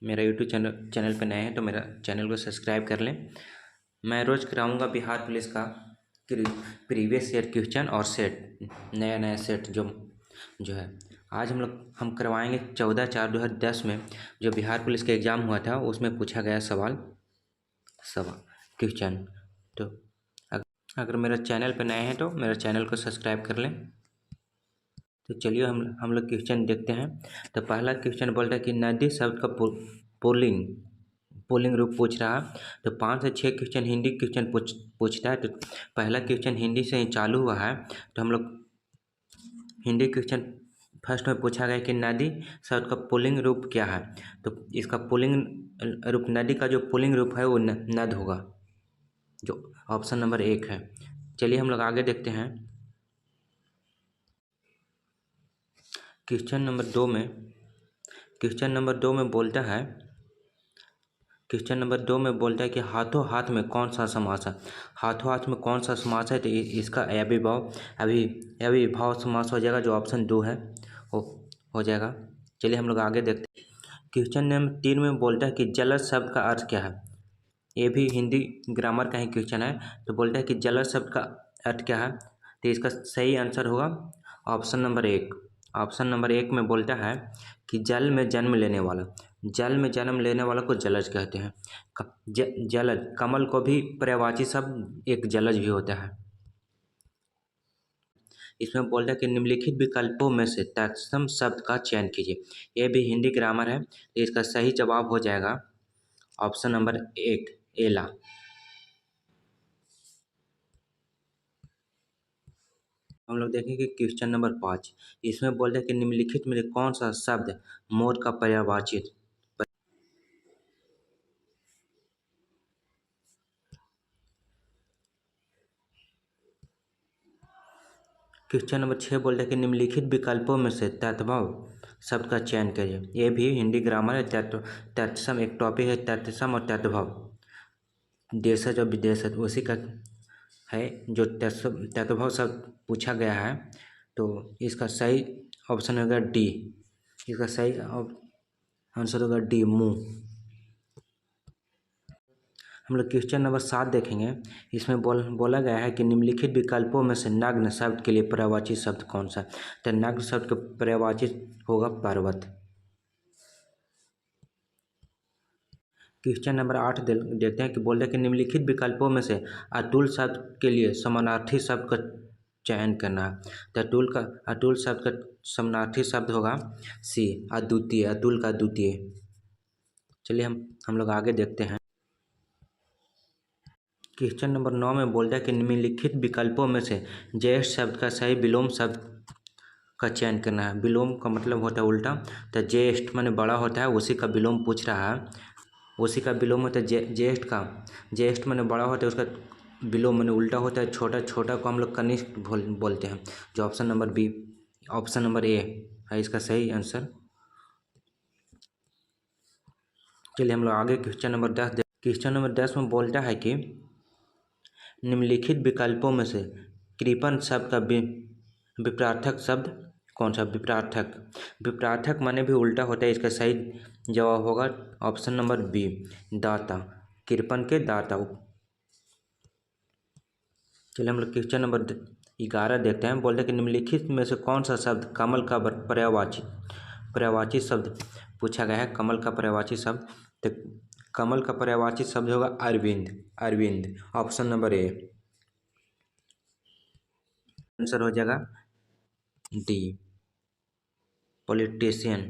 मेरा YouTube channel पर नए हैं तो मेरा चैनल को सब्सक्राइब कर लें। मैं रोज़ कराऊंगा बिहार पुलिस का प्रीवियस ईयर क्वेश्चन और सेट नया सेट जो है। आज हम करवाएंगे 14/4/2010 में जो बिहार पुलिस का एग्ज़ाम हुआ था उसमें पूछा गया सवाल क्वेश्चन। तो अगर मेरा चैनल पर नए हैं तो मेरा चैनल को सब्सक्राइब कर लें। तो चलिए हम लोग क्वेश्चन देखते हैं। तो पहला क्वेश्चन बोल रहा है कि नदी शब्द का पुल्लिंग रूप पूछ रहा है। तो 5 से 6 क्वेश्चन हिंदी क्वेश्चन पूछता है। तो पहला क्वेश्चन हिंदी से ही चालू हुआ है। तो हम लोग हिंदी क्वेश्चन फर्स्ट में पूछा गया कि नदी शब्द का पुल्लिंग रूप क्या है। तो इसका पुल्लिंग रूप नदी का जो पुल्लिंग रूप है वो नद होगा, जो ऑप्शन नंबर 1 है। चलिए हम लोग आगे देखते हैं। क्वेश्चन नंबर दो में बोलता है कि हाथों हाथ में कौन सा समास है। हाथों हाथ में कौन सा समास है, तो इसका अविभाव समास हो जाएगा, जो ऑप्शन 2 है हो जाएगा। चलिए हम लोग आगे देखते हैं। क्वेश्चन नंबर 3 में बोलता है कि जलज शब्द का अर्थ क्या है। ये भी हिंदी ग्रामर का ही क्वेश्चन है। तो बोलता है कि जलज शब्द का अर्थ क्या है। तो इसका सही आंसर होगा ऑप्शन नंबर 1। ऑप्शन नंबर 1 में बोलता है कि जल में जन्म लेने वाला को जलज कहते हैं। जलज कमल को भी पर्यायवाची शब्द एक जलज भी होता है। इसमें बोलता है कि निम्नलिखित विकल्पों में से तत्सम शब्द का चयन कीजिए। यह भी हिंदी ग्रामर है। तो इसका सही जवाब हो जाएगा ऑप्शन नंबर 1 एला। हम लोग देखेंगे क्वेश्चन नंबर 5। इसमें बोलते हैं कि निम्नलिखित में कौन सा शब्द मोर का पर्यायवाची। क्वेश्चन नंबर 6 बोलते हैं कि निम्नलिखित विकल्पों में से तत्भव शब्द का चयन करिए। ये भी हिंदी ग्रामर है। तत्सम एक टॉपिक है, तत्सम और तत्भव देशज और विदेशज उसी का है, जो तत्भव शब्द पूछा गया है। तो इसका सही ऑप्शन होगा डी। इसका सही आंसर होगा डी मुँह। हम लोग क्वेश्चन नंबर 7 देखेंगे। इसमें बोला गया है कि निम्नलिखित विकल्पों में से नग्न शब्द के लिए पर्यायवाची शब्द कौन सा। तो नग्न शब्द का पर्यायवाची होगा पर्वत। क्वेश्चन नंबर 8 देखते हैं कि बोल रहे हैं कि निम्नलिखित विकल्पों में से अतुल शब्द के लिए समानार्थी शब्द का चयन करना है। तो अतुल शब्द का समानार्थी शब्द होगा सी अद्वितीय, अतुल का द्वितीय। चलिए हम लोग आगे देखते हैं। क्वेश्चन नंबर 9 में बोलता है कि निम्नलिखित विकल्पों में से ज्येष्ठ शब्द का सही विलोम शब्द का चयन करना है। विलोम का मतलब होता है उल्टा। तो ज्येष्ठ माने बड़ा होता है, उसी का विलोम पूछ रहा है। उसी का विलोम होता है ज्येष्ठ माने बड़ा होता है, उसका विलोम माने उल्टा होता है। छोटा को हम लोग कनिष्ठ बोलते हैं, जो ऑप्शन नंबर ए है इसका सही आंसर। चलिए हम लोग आगे क्वेश्चन नंबर 10 में बोलता है कि निम्नलिखित विकल्पों में से कृपण शब्द का विपरार्थक शब्द कौन सा। विपरार्थक माने भी उल्टा होता है। इसका सही जवाब होगा ऑप्शन नंबर बी दाता, कृपण के दाता। चलिए हम लोग क्वेश्चन नंबर 11 देखते हैं। बोलते हैं कि निम्नलिखित में से कौन सा शब्द कमल का पर्यायवाची शब्द पूछा गया है। कमल का पर्यायवाची शब्द, तो कमल का पर्यायवाची शब्द होगा अरविंद। ऑप्शन नंबर ए आंसर हो जाएगा डी पॉलिटिशियन।